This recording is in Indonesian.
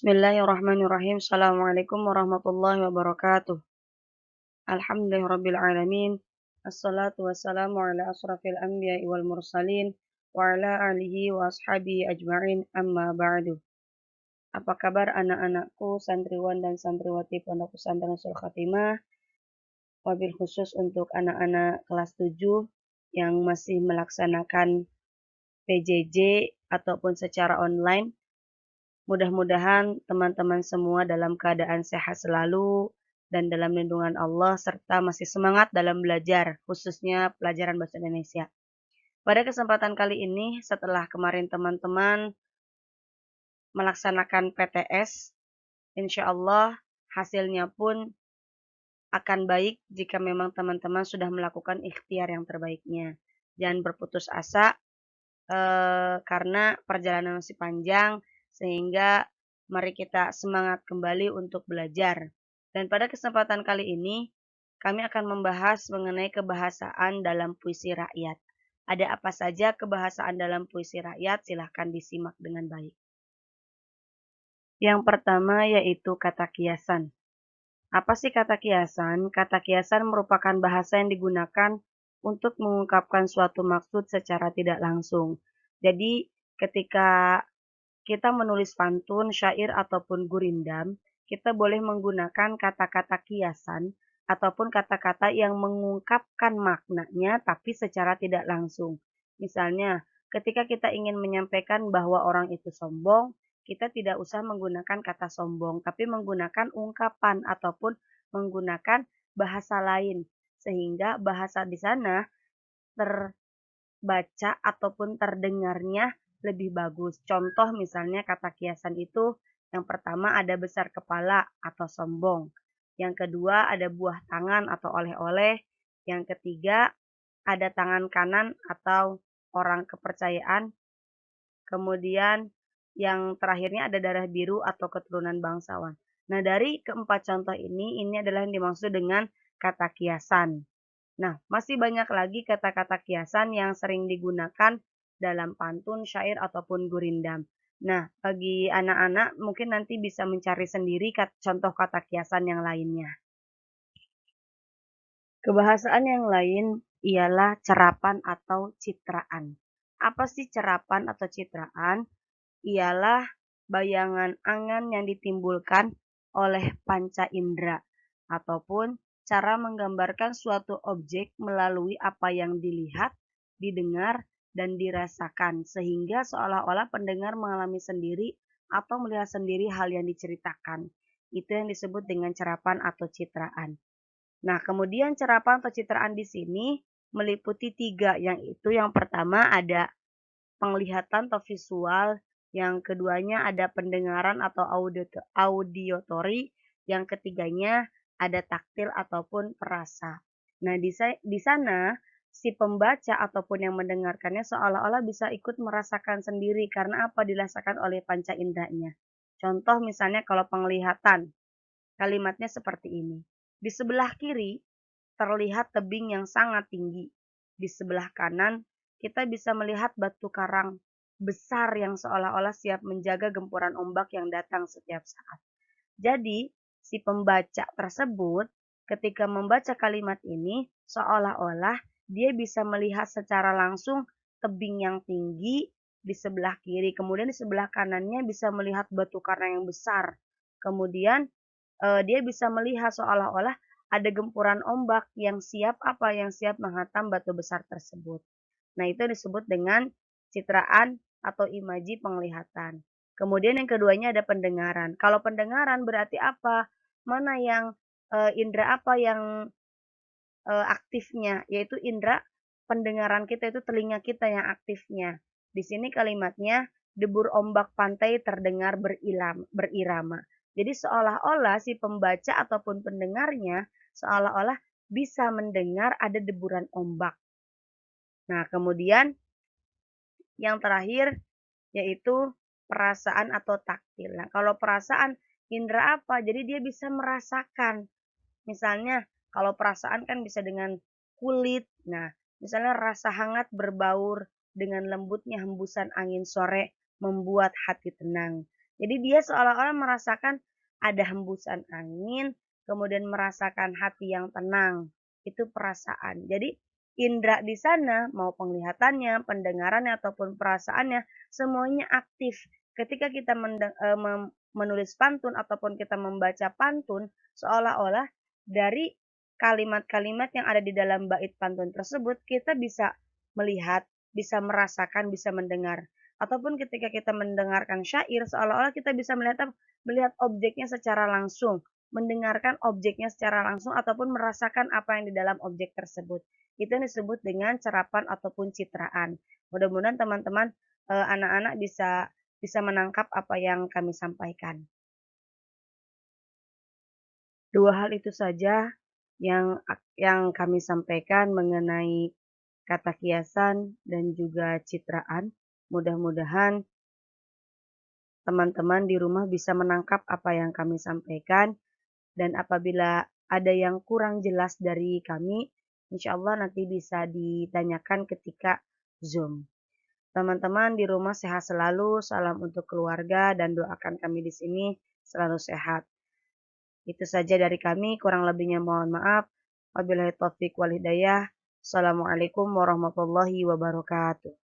Bismillahirrahmanirrahim. Assalamualaikum warahmatullahi wabarakatuh. Alhamdulillahirabbil alamin. Assalatu wassalamu ala asrafil anbiya'i wal mursalin wa ala alihi wa ashabihi ajma'in amma ba'du. Apa kabar anak-anakku, santriwan dan santriwati Pondok Pesantren Nurul Khatimah, wabil khusus untuk anak-anak kelas 7 yang masih melaksanakan PJJ ataupun secara online. Mudah-mudahan teman-teman semua dalam keadaan sehat selalu dan dalam lindungan Allah serta masih semangat dalam belajar, khususnya pelajaran bahasa Indonesia. Pada kesempatan kali ini, setelah kemarin teman-teman melaksanakan PTS, insya Allah hasilnya pun akan baik jika memang teman-teman sudah melakukan ikhtiar yang terbaiknya. Jangan berputus asa karena perjalanan masih panjang, sehingga mari kita semangat kembali untuk belajar. Dan pada kesempatan kali ini, kami akan membahas mengenai kebahasaan dalam puisi rakyat. Ada apa saja kebahasaan dalam puisi rakyat? Silahkan disimak dengan baik. Yang pertama yaitu kata kiasan. Apa sih kata kiasan? Kata kiasan merupakan bahasa yang digunakan untuk mengungkapkan suatu maksud secara tidak langsung. Jadi, ketika kita menulis pantun, syair, ataupun gurindam, kita boleh menggunakan kata-kata kiasan ataupun kata-kata yang mengungkapkan maknanya tapi secara tidak langsung. Misalnya, ketika kita ingin menyampaikan bahwa orang itu sombong, kita tidak usah menggunakan kata sombong, tapi menggunakan ungkapan ataupun menggunakan bahasa lain, sehingga bahasa di sana terbaca ataupun terdengarnya lebih bagus. Contoh misalnya kata kiasan itu, yang pertama ada besar kepala atau sombong. Yang kedua ada buah tangan atau oleh-oleh. Yang ketiga ada tangan kanan atau orang kepercayaan. Kemudian yang terakhirnya ada darah biru atau keturunan bangsawan. Nah, dari keempat contoh ini adalah yang dimaksud dengan kata kiasan. Nah, masih banyak lagi kata-kata kiasan yang sering digunakan dalam pantun, syair, ataupun gurindam. Nah, bagi anak-anak mungkin nanti bisa mencari sendiri contoh kata kiasan yang lainnya. Kebahasaan yang lain ialah cerapan atau citraan. Apa sih cerapan atau citraan? Ialah bayangan angan yang ditimbulkan oleh panca indera ataupun cara menggambarkan suatu objek melalui apa yang dilihat, didengar, dan dirasakan sehingga seolah-olah pendengar mengalami sendiri atau melihat sendiri hal yang diceritakan. Itu yang disebut dengan cerapan atau citraan. Nah, kemudian cerapan atau citraan di sini meliputi 3, yaitu yang pertama ada penglihatan atau visual, yang keduanya ada pendengaran atau audiotori, yang ketiganya ada taktil ataupun perasa. Nah, di sana si pembaca ataupun yang mendengarkannya seolah-olah bisa ikut merasakan sendiri karena apa dirasakan oleh panca inderanya. Contoh misalnya kalau penglihatan, kalimatnya seperti ini. Di sebelah kiri terlihat tebing yang sangat tinggi. Di sebelah kanan kita bisa melihat batu karang besar yang seolah-olah siap menjaga gempuran ombak yang datang setiap saat. Jadi, si pembaca tersebut ketika membaca kalimat ini seolah-olah dia bisa melihat secara langsung tebing yang tinggi di sebelah kiri, kemudian di sebelah kanannya bisa melihat batu karang yang besar. Kemudian dia bisa melihat seolah-olah ada gempuran ombak yang siap menghantam batu besar tersebut. Nah, itu disebut dengan citraan atau imaji penglihatan. Kemudian yang keduanya ada pendengaran. Kalau pendengaran berarti apa? Mana yang indera apa yang aktifnya? Yaitu indera pendengaran kita, itu telinga kita yang aktifnya. Di sini kalimatnya debur ombak pantai terdengar berirama. Jadi seolah-olah si pembaca ataupun pendengarnya seolah-olah bisa mendengar ada deburan ombak. Nah, kemudian yang terakhir yaitu perasaan atau taktil. Nah, kalau perasaan indera apa? Jadi dia bisa merasakan. Misalnya kalau perasaan kan bisa dengan kulit. Nah, misalnya rasa hangat berbaur dengan lembutnya hembusan angin sore membuat hati tenang. Jadi dia seolah-olah merasakan ada hembusan angin, kemudian merasakan hati yang tenang, itu perasaan. Jadi indera di sana, mau penglihatannya, pendengarannya, ataupun perasaannya, semuanya aktif. Ketika kita menulis pantun ataupun kita membaca pantun, seolah-olah dari kalimat-kalimat yang ada di dalam bait pantun tersebut, kita bisa melihat, bisa merasakan, bisa mendengar. Ataupun ketika kita mendengarkan syair, seolah-olah kita bisa melihat objeknya secara langsung, mendengarkan objeknya secara langsung, ataupun merasakan apa yang di dalam objek tersebut. Itu yang disebut dengan cerapan ataupun citraan. Mudah-mudahan teman-teman, anak-anak bisa bisa menangkap apa yang kami sampaikan. Dua hal itu saja yang kami sampaikan mengenai kata kiasan dan juga citraan. Mudah-mudahan teman-teman di rumah bisa menangkap apa yang kami sampaikan, dan apabila ada yang kurang jelas dari kami, insya Allah nanti bisa ditanyakan ketika Zoom. Teman-teman di rumah sehat selalu, salam untuk keluarga, dan doakan kami di sini selalu sehat. Itu saja dari kami, kurang lebihnya mohon maaf. Wabillahi taufiq wal hidayah. Assalamualaikum warahmatullahi wabarakatuh.